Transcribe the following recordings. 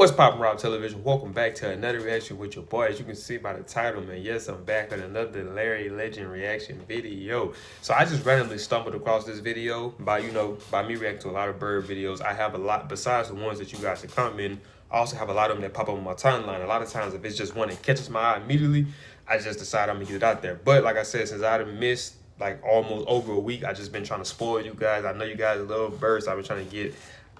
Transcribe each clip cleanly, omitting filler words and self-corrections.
What's poppin', Rob Television? Welcome back to another reaction with your boy. As you can see by the title, man, yes, I'm back with another Larry Legend reaction video. So I just randomly stumbled across this video by me reacting to a lot of bird videos. I have a lot, besides the ones that you guys are commenting, I also have a lot of them that pop up on my timeline. A lot of times, if it's just one that catches my eye immediately, I just decide I'm gonna get it out there. But like I said, since I done missed like almost over a week, I just been trying to spoil you guys. I know you guys love birds, so I've been trying to get.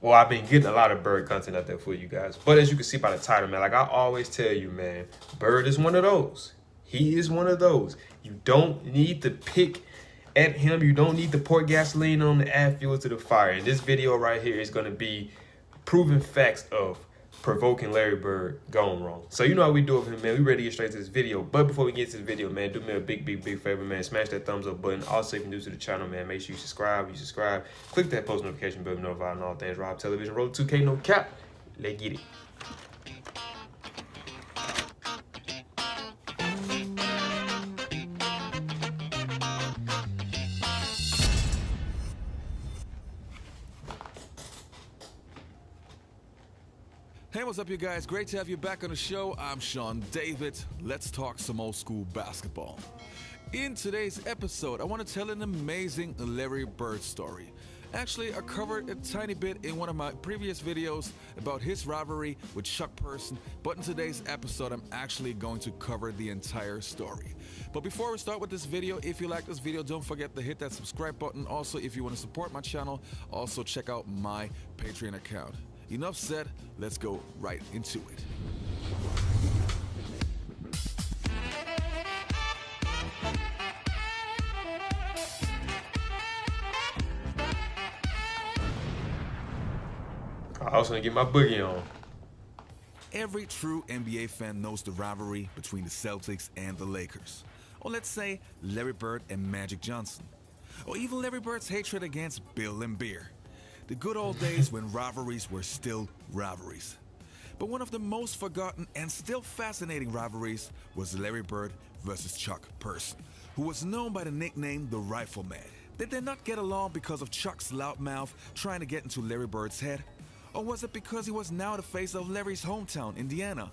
Well, I've been getting a lot of bird content out there for you guys. But as you can see by the title, man, like I always tell you, man, Bird is one of those. He is one of those. You don't need to pick at him. You don't need to pour gasoline on to add fuel to the fire. And this video right here is going to be proven facts of provoking Larry Bird gone wrong. So you know how we do it for him, man. We ready to get straight to this video. But before we get to this video, man, do me a big favor, man. Smash that thumbs up button. Also, if you're new to the channel, man, make sure you subscribe. Click that post notification bell to be notified on all things Rob Television. Roll to 2K, no cap. Let's get it. Hey, what's up, you guys? Great to have you back on the show. I'm Sean David. Let's talk some old school basketball. In today's episode, I want to tell an amazing Larry Bird story. Actually, I covered a tiny bit in one of my previous videos about his rivalry with Chuck Person, but in today's episode, I'm actually going to cover the entire story. But before we start with this video, if you like this video, don't forget to hit that subscribe button. Also, if you want to support my channel, also check out my Patreon account. Enough said, let's go right into it. I also want to get my boogie on. Every true NBA fan knows the rivalry between the Celtics and the Lakers. Or let's say Larry Bird and Magic Johnson. Or even Larry Bird's hatred against Bill and Beer. The good old days when rivalries were still rivalries. But one of the most forgotten and still fascinating rivalries was Larry Bird versus Chuck Person, who was known by the nickname the Rifleman. Did they not get along because of Chuck's loudmouth trying to get into Larry Bird's head? Or was it because he was now the face of Larry's hometown, Indiana?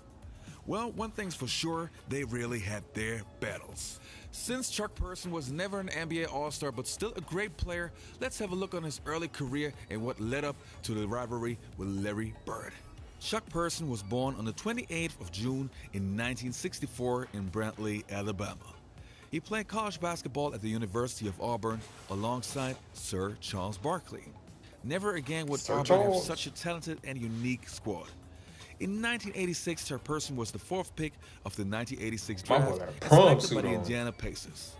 Well, one thing's for sure, they really had their battles. Since Chuck Person was never an NBA All-Star but still a great player, let's have a look on his early career and what led up to the rivalry with Larry Bird. Chuck Person was born on the 28th of June in 1964 in Brantley, Alabama. He played college basketball at the University of Auburn alongside Sir Charles Barkley. Never again would Auburn have such a talented and unique squad. In 1986, Chuck Person was the fourth pick of the 1986 draft and selected by the Indiana Pacers.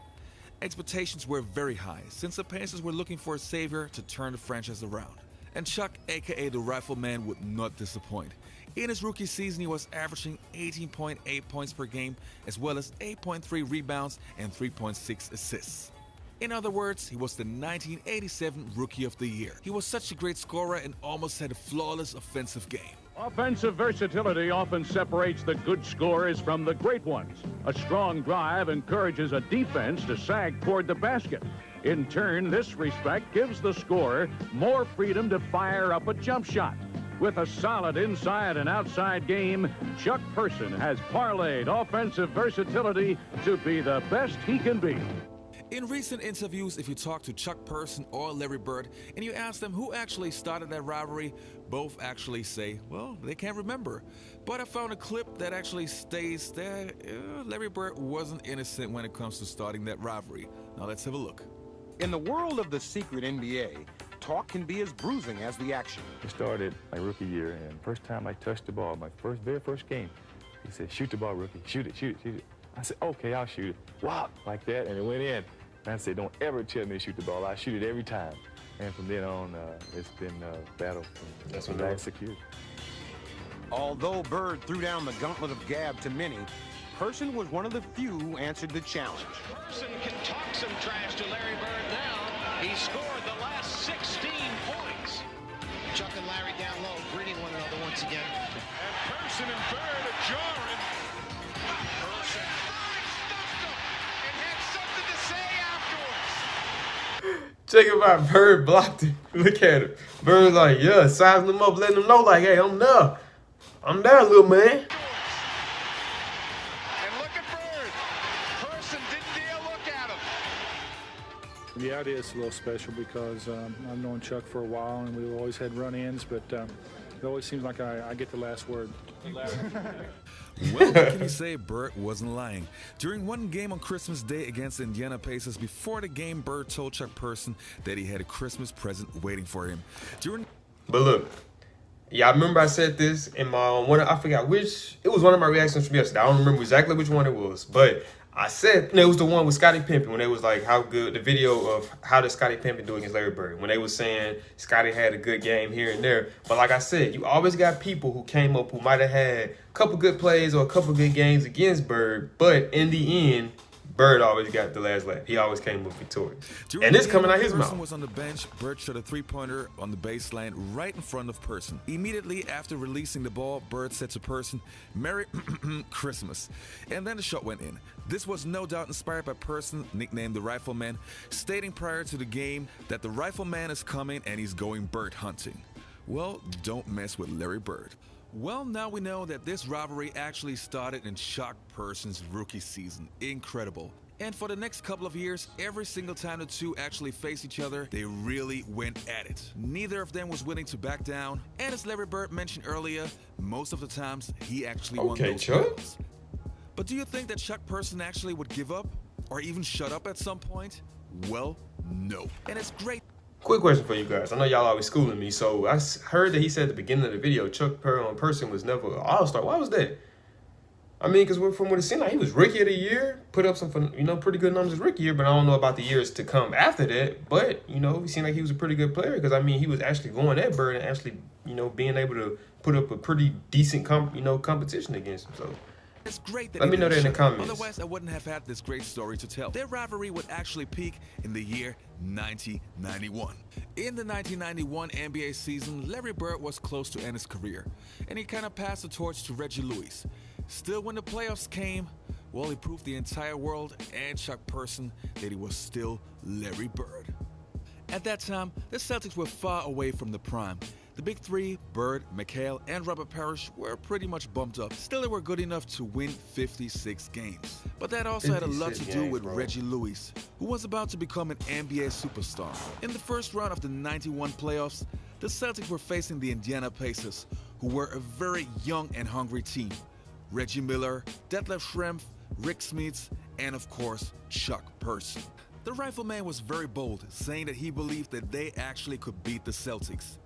Expectations were very high since the Pacers were looking for a savior to turn the franchise around. And Chuck, aka the Rifleman, would not disappoint. In his rookie season, he was averaging 18.8 points per game, as well as 8.3 rebounds and 3.6 assists. In other words, he was the 1987 Rookie of the Year. He was such a great scorer and almost had a flawless offensive game. Offensive versatility often separates the good scorers from the great ones. A strong drive encourages a defense to sag toward the basket. In turn, this respect gives the scorer more freedom to fire up a jump shot. With a solid inside and outside game, Chuck Person has parlayed offensive versatility to be the best he can be. In recent interviews, if you talk to Chuck Person or Larry Bird and you ask them who actually started that rivalry, both actually say, well, they can't remember. But I found a clip that actually states that Larry Bird wasn't innocent when it comes to starting that rivalry. Now let's have a look. In the world of the secret NBA, talk can be as bruising as the action. It started my rookie year, and first time I touched the ball, my very first game, he said, shoot the ball, rookie, shoot it, shoot it, shoot it. I said, okay, I'll shoot it. Wow, like that, and it went in. And I said, don't ever tell me to shoot the ball. I shoot it every time. And from then on, it's been a battle for 6 years. Although Bird threw down the gauntlet of gab to many, Person was one of the few who answered the challenge. Person can talk some trash to Larry Bird now. He scored the last 16 points. Chuck and Larry down low, greeting one another once again. And Person and Bird are jarring. Person stuffed him and had something to say afterwards. Check it out, Bird blocked it. Look at it. Bird like, yeah, sizing them up, letting them know like, hey, I'm there. I'm there, little man. And look at Bird. Person didn't dare look at him. Yeah, it is a little special because I've known Chuck for a while and we've always had run-ins, but it always seems like I get the last word. Well, what can you say? Bird wasn't lying. During one game on Christmas Day against the Indiana Pacers, before the game, Bird told Chuck Person that he had a Christmas present waiting for him. But look, yeah, I remember I said this in my I forgot which. It was one of my reactions from yesterday. I don't remember exactly which one it was, but I said it was the one with Scottie Pippen when they was like how good the video of how did Scottie Pippen do against Larry Bird when they was saying Scottie had a good game here and there. But like I said, you always got people who came up who might have had a couple good plays or a couple good games against Bird, but in the end, Bird always got the last laugh. He always came up victorious. And this coming out his mouth. Person was on the bench. Bird shot a three-pointer on the baseline right in front of Person. Immediately after releasing the ball, Bird said to Person, "Merry Christmas." And then the shot went in. This was no doubt inspired by Person, nicknamed the Rifleman, stating prior to the game that the Rifleman is coming and he's going bird hunting. Well, don't mess with Larry Bird. Well, now we know that this rivalry actually started in Chuck Person's rookie season. Incredible. And for the next couple of years, every single time the two actually faced each other, they really went at it. Neither of them was willing to back down. And as Larry Bird mentioned earlier, most of the times he actually won those battles. But do you think that Chuck Person actually would give up? Or even shut up at some point? Well, no. And it's great. Quick question for you guys. I know y'all always schooling me. So I heard that he said at the beginning of the video, Chuck Person was never an all-star. Why was that? I mean, because from what it seemed like, he was rookie of the year, put up some, pretty good numbers as rookie year, but I don't know about the years to come after that. But, he seemed like he was a pretty good player because, I mean, he was actually going at Bird and actually, being able to put up a pretty decent, competition against him. So it's great that let me know that in the comments. Otherwise, I wouldn't have had this great story to tell. Their rivalry would actually peak in the year 1991. In the 1991 NBA season, Larry Bird was close to end his career, and he kind of passed the torch to Reggie Lewis. Still, when the playoffs came, well, he proved the entire world and Chuck Person that he was still Larry Bird. At that time, the Celtics were far away from the prime. The big three, Bird, McHale, and Robert Parrish, were pretty much bumped up. Still, they were good enough to win 56 games. But that also had a lot to do with Reggie Lewis, who was about to become an NBA superstar. In the first round of the 91 playoffs, the Celtics were facing the Indiana Pacers, who were a very young and hungry team. Reggie Miller, Detlef Schrempf, Rick Smits, and of course, Chuck Person. The Rifleman was very bold, saying that he believed that they actually could beat the Celtics.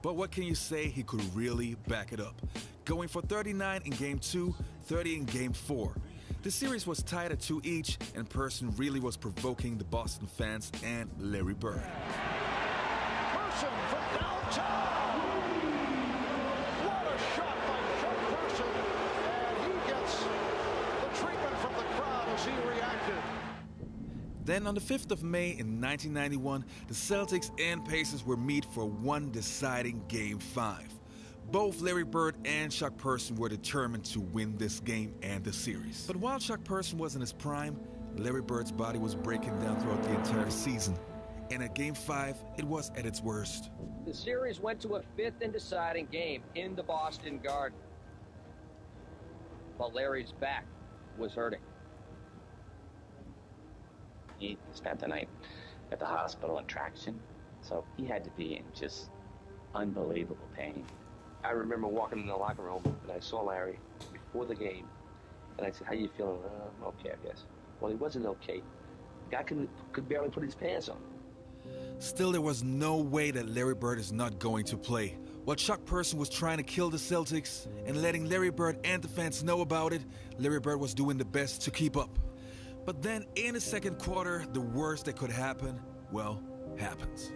But what can you say, he could really back it up, going for 39 in Game 2, 30 in Game 4. The series was tied at 2 each, and Person really was provoking the Boston fans and Larry Bird. Person from downtown. What a shot by Chuck Person. And he gets the treatment from the crowd as he reacted. Then on the 5th of May in 1991, the Celtics and Pacers were meet for one deciding Game 5. Both Larry Bird and Chuck Person were determined to win this game and the series. But while Chuck Person was in his prime, Larry Bird's body was breaking down throughout the entire season. And at Game 5, it was at its worst. The series went to a 5th and deciding game in the Boston Garden. But Larry's back was hurting. He spent the night at the hospital in traction, so he had to be in just unbelievable pain. I remember walking in the locker room and I saw Larry before the game, and I said, "How you feeling?" "I'm okay, I guess." Well, he wasn't okay. The guy could barely put his pants on. Still, there was no way that Larry Bird is not going to play. While Chuck Person was trying to kill the Celtics and letting Larry Bird and the fans know about it, Larry Bird was doing the best to keep up. But then in the second quarter, the worst that could happen, well, happens.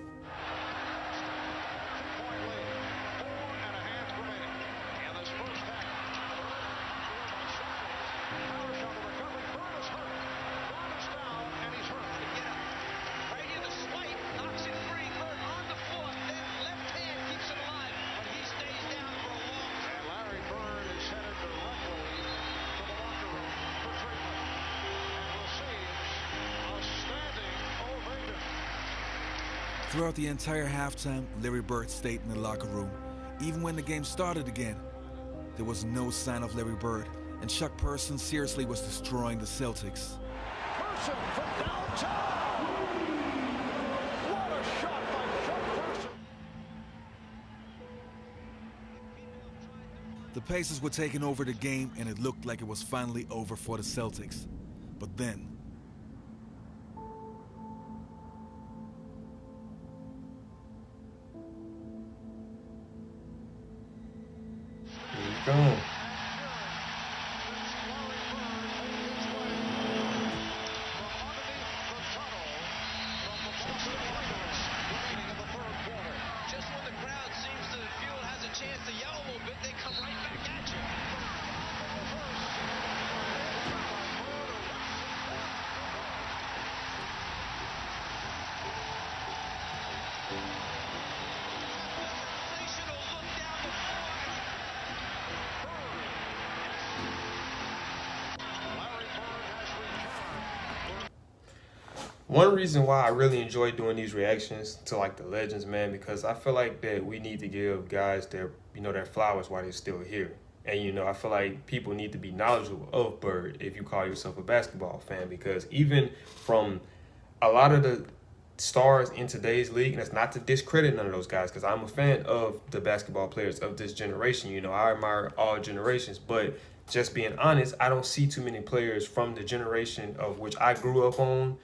Throughout the entire halftime, Larry Bird stayed in the locker room, even when the game started again. there was no sign of Larry Bird, and Chuck Person seriously was destroying the Celtics. Person from downtown. What a shot by Chuck Person. The Pacers were taking over the game, and it looked like it was finally over for the Celtics. But then, Come on. Just when the crowd seems to feel it has a chance to yell a little bit, they come right back at you. Sensational look down the floor. Larry Bird has returned. One reason why I really enjoy doing these reactions to like the legends, man, because I feel like that we need to give guys their, their flowers while they're still here. And, I feel like people need to be knowledgeable of Bird if you call yourself a basketball fan, because even from a lot of the stars in today's league, and it's not to discredit none of those guys, because I'm a fan of the basketball players of this generation. I admire all generations, but just being honest, I don't see too many players from the generation of which I grew up on,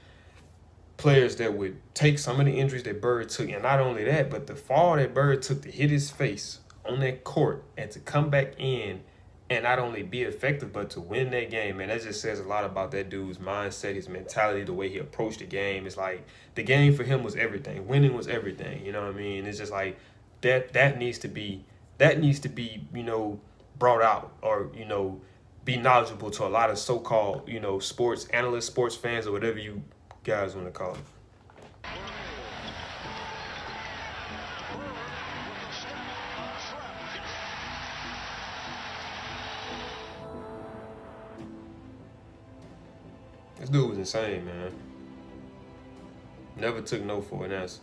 players that would take some of the injuries that Bird took, and not only that, but the fall that Bird took to hit his face on that court and to come back in and not only be effective, but to win that game, man, that just says a lot about that dude's mindset, his mentality, the way he approached the game. It's like the game for him was everything. Winning was everything. You know what I mean? It's just like that needs to be brought out, or be knowledgeable to a lot of so-called sports analysts, sports fans, or whatever you guys want to call it. This dude was insane, man. Never took no for an answer.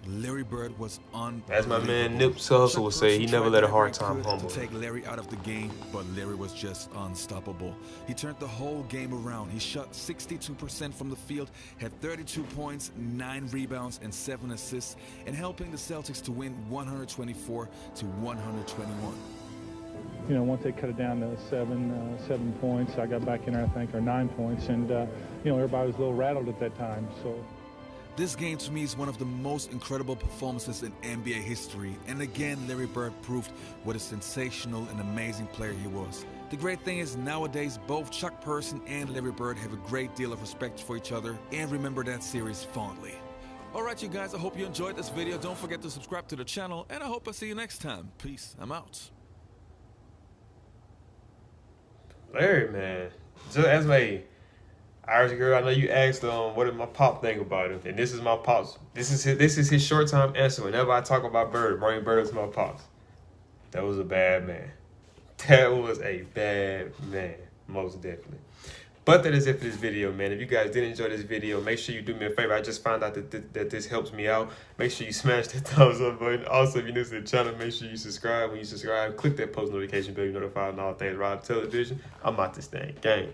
Larry Bird was unbelievable. As my man Nip Hustle would say, he never let a hard time humble to take Larry out of the game, but Larry was just unstoppable. He turned the whole game around. He shot 62% from the field, had 32 points, 9 rebounds, and 7 assists, and helping the Celtics to win 124 to 121. Once they cut it down to 7 points, I got back in there, I think, or 9 points, and everybody was a little rattled at that time. So this game to me is one of the most incredible performances in NBA history, and again Larry Bird proved what a sensational and amazing player he was. The great thing is nowadays both Chuck Person and Larry Bird have a great deal of respect for each other and remember that series fondly. Alright you guys, I hope you enjoyed this video. Don't forget to subscribe to the channel, and I hope I see you next time. Peace, I'm out. Larry, man, just as a Irish girl, I know you asked what did my pop think about him, and this is my pops. This is his short time answer. Whenever I talk about Bird, bring Bird to my pops. That was a bad man. That was a bad man, most definitely. But that is it for this video, man. If you guys did enjoy this video, make sure you do me a favor. I just found out that this helps me out. Make sure you smash that thumbs up button. Also, if you're new to the channel, make sure you subscribe. When you subscribe, click that post notification bell. You're notified on all things Rob Television. I'm out this thing. Gang.